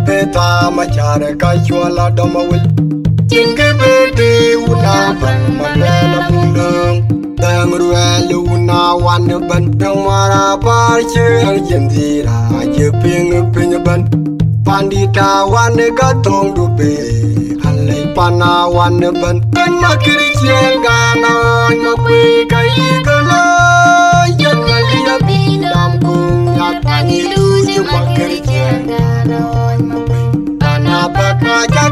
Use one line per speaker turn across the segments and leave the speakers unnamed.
Parapeta machare kachuala domawil. Jinke beti una ban manela mundung. Tangruel una wan ban mara parche jendira jeping pinyaban. Pandita wan gatong dupe. Halai pana wan ban. Nakiri cengana ngakui kai kala. Jangan lihat bidam kunyak angilu cuma kiri cengana.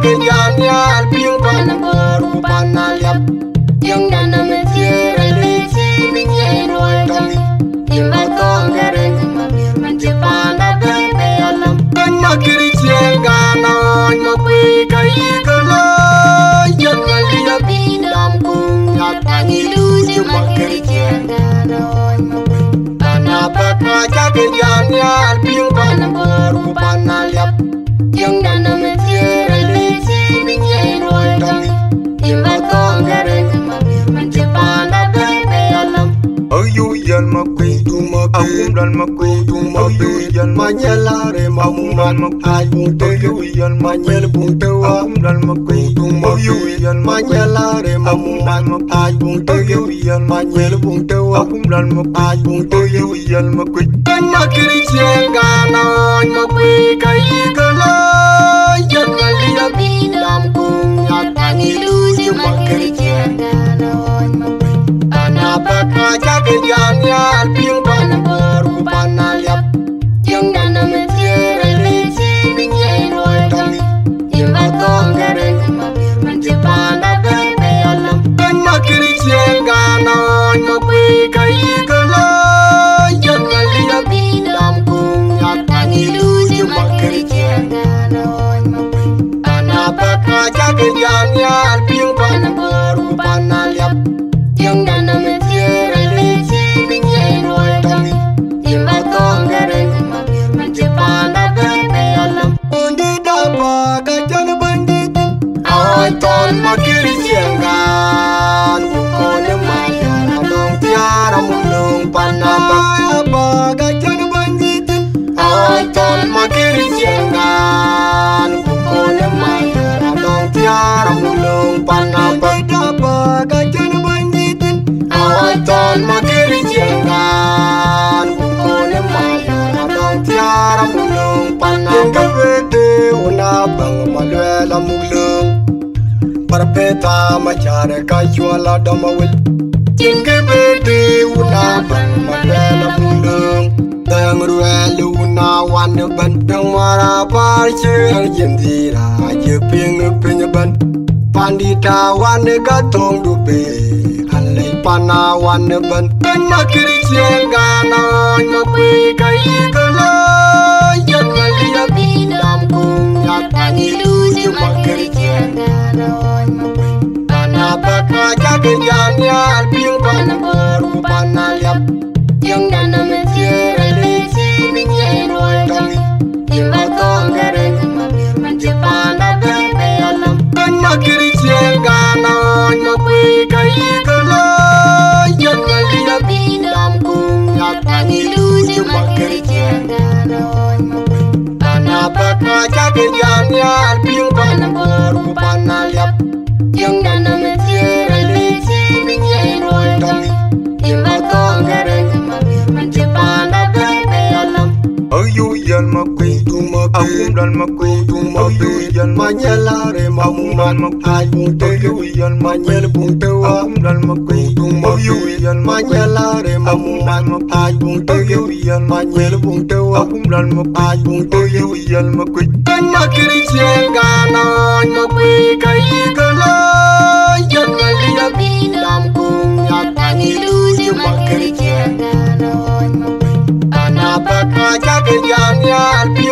Kejannya alping panabor panaliap yang dana mencir leci minyak kami timbal tonggareng mabir mencepana bebe alam kena kiri cengana ngakui kai kala yang ngaliap bidam kunyak angilu cuma kiri cengana tanah bakaja kejannya alping panabor panaliap yang dana mencir yan makui tuma akum dan makui tuma yan manyala re mamuman makai bunte yan manyel bunte akum dan makui tuma yan manyala re mamuman makai bunte yan manyel bunte akum dan makai bunte yan makui nakiri cengana makui kai kala yan ngaliap bidam kunyak angilu cuma kiri cengana bakaja kejannya alping panabor panaliap yang dana mencir leci minyak kami timbal tonggareng mabir mencepana bebe alam kena kiri cengana ngakui kai kala yang ngaliap bidam kunyak angilu cuma kiri cengana tanah bakaja kejannya alping panabor panaliap yang dana mencir leci minyak kami timbal tonggareng mabir mencepana bebe alam undi dapa kajan bandit awan makiri cenggan bukone maya dong tiara mulung panabak apa kajan bandit awan makiri cenggan bukone maya dong tiara mulung panabak apa kajan Awan makiri cenggan bukone maya dong tiara mulung panang kebede una bang maluela mulung Parapeta machare kachuala domawil Jinke bede una bang maluela mulung Tangruel una wan ban mara parche jendira jeping pinyaban Pandita wan gatong dupe Pana wan ban nakiri cengana ngakui kai kala yang ngaliap bidam kunyak angilu cuma kiri cengana tanah bakaja kejannya alping panabor panaliap yang dana mencir leci minyak kami timbal tonggareng mabir mencepana bebe alam nakiri cengana ngakui kai kala yang ngaliap bidam kunyak angilu cuma kiri cengana tanah bakaja kejannya alping panabor panaliap yang dana mencir leci minyak kami timbal tonggareng mabir mencepana bebe alam yan makui tuma akum dan makui tuma yan manyala re mamuman makai bunte yan manyel bunte akum dan makui tuma yan manyala re mamuman makai bunte yan manyel bunte akum dan makai bunte yan makui nakiri cengana ngakui kai kala yang ngaliap bidam kunyak angilu cuma kiri cengana tanah bakaja kejannya alping